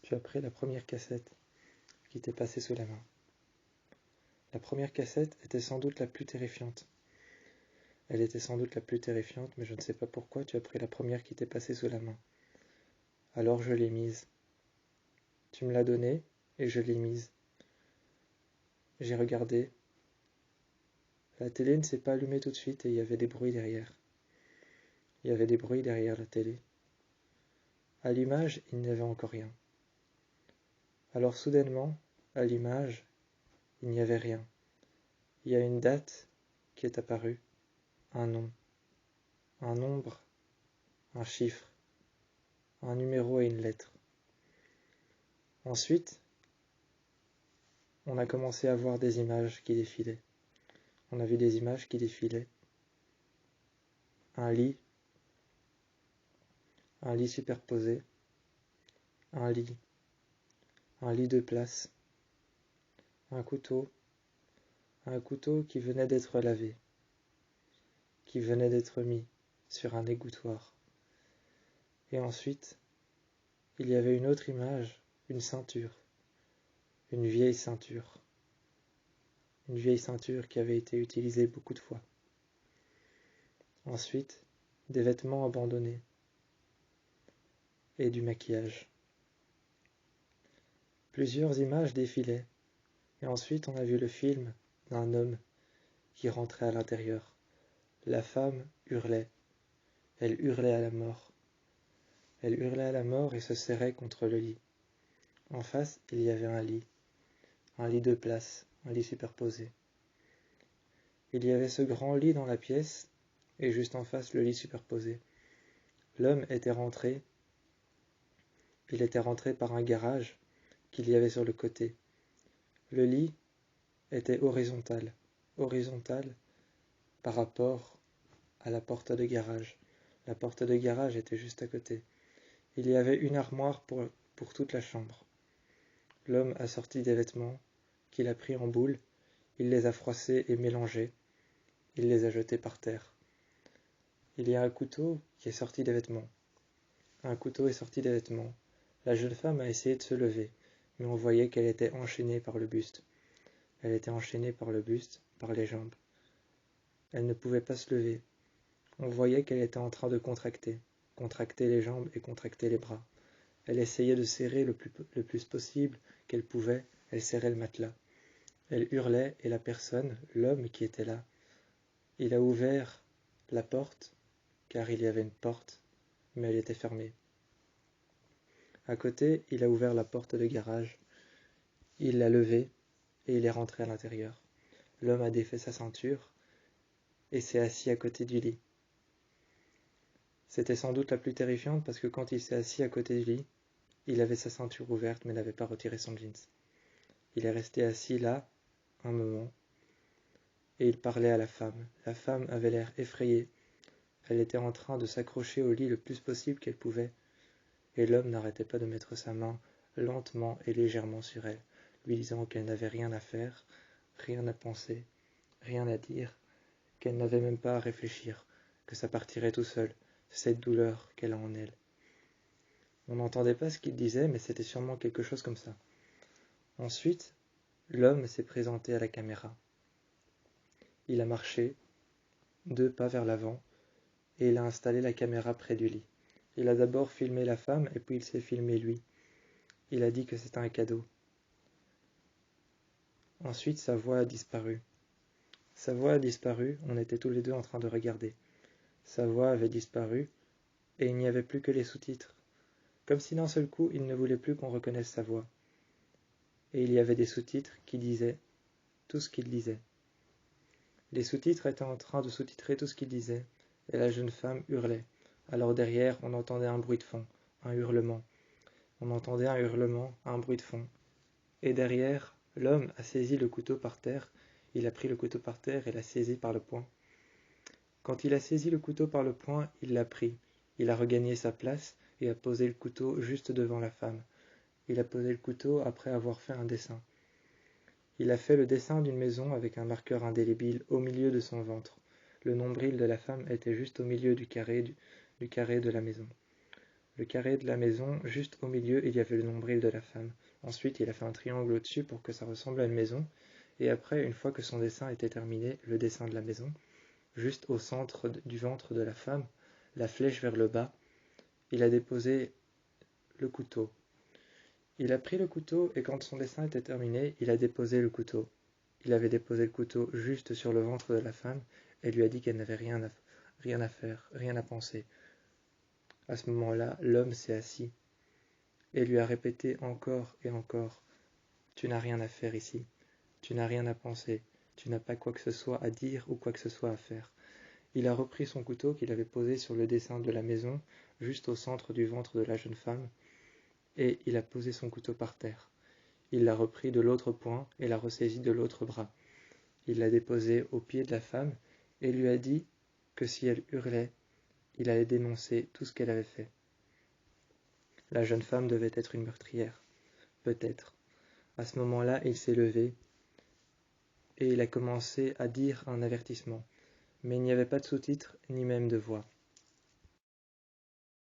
tu as pris la première cassette qui t'est passée sous la main. La première cassette était sans doute la plus terrifiante. Elle était sans doute la plus terrifiante, mais je ne sais pas pourquoi tu as pris la première qui t'est passée sous la main. Alors je l'ai mise. Tu me l'as donnée et je l'ai mise. J'ai regardé. La télé ne s'est pas allumée tout de suite et il y avait des bruits derrière. Il y avait des bruits derrière la télé. À l'image, il n'y avait encore rien. Alors soudainement, à l'image, il n'y avait rien. Il y a une date qui est apparue, un nom, un nombre, un chiffre, un numéro et une lettre. Ensuite, on a commencé à voir des images qui défilaient. On a vu des images qui défilaient. Un lit superposé, un lit 2 places, un couteau qui venait d'être lavé, qui venait d'être mis sur un égouttoir. Et ensuite, il y avait une autre image, une ceinture, une vieille ceinture qui avait été utilisée beaucoup de fois. Ensuite, des vêtements abandonnés et du maquillage. Plusieurs images défilaient, et ensuite on a vu le film d'un homme qui rentrait à l'intérieur. La femme hurlait. Elle hurlait à la mort. Elle hurlait à la mort et se serrait contre le lit. En face, il y avait un lit 2 places, un lit superposé. Il y avait ce grand lit dans la pièce, et juste en face, le lit superposé. L'homme était rentré. Il était rentré par un garage qu'il y avait sur le côté. Le lit était horizontal par rapport à la porte de garage. La porte de garage était juste à côté. Il y avait une armoire pour toute la chambre. L'homme a sorti des vêtements qu'il a pris en boule, il les a froissés et mélangés, il les a jetés par terre. Il y a un couteau qui est sorti des vêtements. Un couteau est sorti des vêtements. La jeune femme a essayé de se lever, mais on voyait qu'elle était enchaînée par le buste. Elle était enchaînée par le buste, par les jambes. Elle ne pouvait pas se lever. On voyait qu'elle était en train de contracter les jambes et contracter les bras. Elle essayait de serrer le plus possible qu'elle pouvait, elle serrait le matelas. Elle hurlait et la personne, l'homme qui était là, il a ouvert la porte, car il y avait une porte, mais elle était fermée. À côté, il a ouvert la porte de garage, il l'a levée et il est rentré à l'intérieur. L'homme a défait sa ceinture et s'est assis à côté du lit. C'était sans doute la plus terrifiante parce que quand il s'est assis à côté du lit, il avait sa ceinture ouverte mais n'avait pas retiré son jeans. Il est resté assis là un moment et il parlait à la femme. La femme avait l'air effrayée. Elle était en train de s'accrocher au lit le plus possible qu'elle pouvait et l'homme n'arrêtait pas de mettre sa main lentement et légèrement sur elle, lui disant qu'elle n'avait rien à faire, rien à penser, rien à dire, qu'elle n'avait même pas à réfléchir, que ça partirait tout seul, cette douleur qu'elle a en elle. On n'entendait pas ce qu'il disait, mais c'était sûrement quelque chose comme ça. Ensuite, l'homme s'est présenté à la caméra. Il a marché 2 pas vers l'avant et il a installé la caméra près du lit. Il a d'abord filmé la femme et puis il s'est filmé lui. Il a dit que c'était un cadeau. Ensuite, sa voix a disparu. Sa voix a disparu, on était tous les deux en train de regarder. Sa voix avait disparu et il n'y avait plus que les sous-titres. Comme si d'un seul coup, il ne voulait plus qu'on reconnaisse sa voix. Et il y avait des sous-titres qui disaient tout ce qu'il disait. Les sous-titres étaient en train de sous-titrer tout ce qu'il disait, et la jeune femme hurlait. Alors derrière, on entendait un bruit de fond, un hurlement. On entendait un hurlement, un bruit de fond. Et derrière, l'homme a saisi le couteau par terre, il a pris le couteau par terre et l'a saisi par le poing. Quand il a saisi le couteau par le poing, il l'a pris. Il a regagné sa place et a posé le couteau juste devant la femme. Il a posé le couteau après avoir fait un dessin. Il a fait le dessin d'une maison avec un marqueur indélébile au milieu de son ventre. Le nombril de la femme était juste au milieu du carré de la maison. le carré de la maison, juste au milieu, il y avait le nombril de la femme. Ensuite, il a fait un triangle au-dessus pour que ça ressemble à une maison. Et après, une fois que son dessin était terminé, le dessin de la maison, juste au centre du ventre de la femme, la flèche vers le bas, il a déposé le couteau. Il a pris le couteau et quand son dessin était terminé, il a déposé le couteau. Il avait déposé le couteau juste sur le ventre de la femme et lui a dit qu'elle n'avait rien à faire, rien à penser. À ce moment-là, l'homme s'est assis et lui a répété encore et encore « Tu n'as rien à faire ici, tu n'as rien à penser, tu n'as pas quoi que ce soit à dire ou quoi que ce soit à faire. » Il a repris son couteau qu'il avait posé sur le dessin de la maison, juste au centre du ventre de la jeune femme, et il a posé son couteau par terre. Il l'a repris de l'autre poing et l'a ressaisi de l'autre bras. Il l'a déposé au pied de la femme et lui a dit que si elle hurlait, il allait dénoncer tout ce qu'elle avait fait. La jeune femme devait être une meurtrière. Peut-être. À ce moment-là, il s'est levé et il a commencé à dire un avertissement. Mais il n'y avait pas de sous-titres ni même de voix.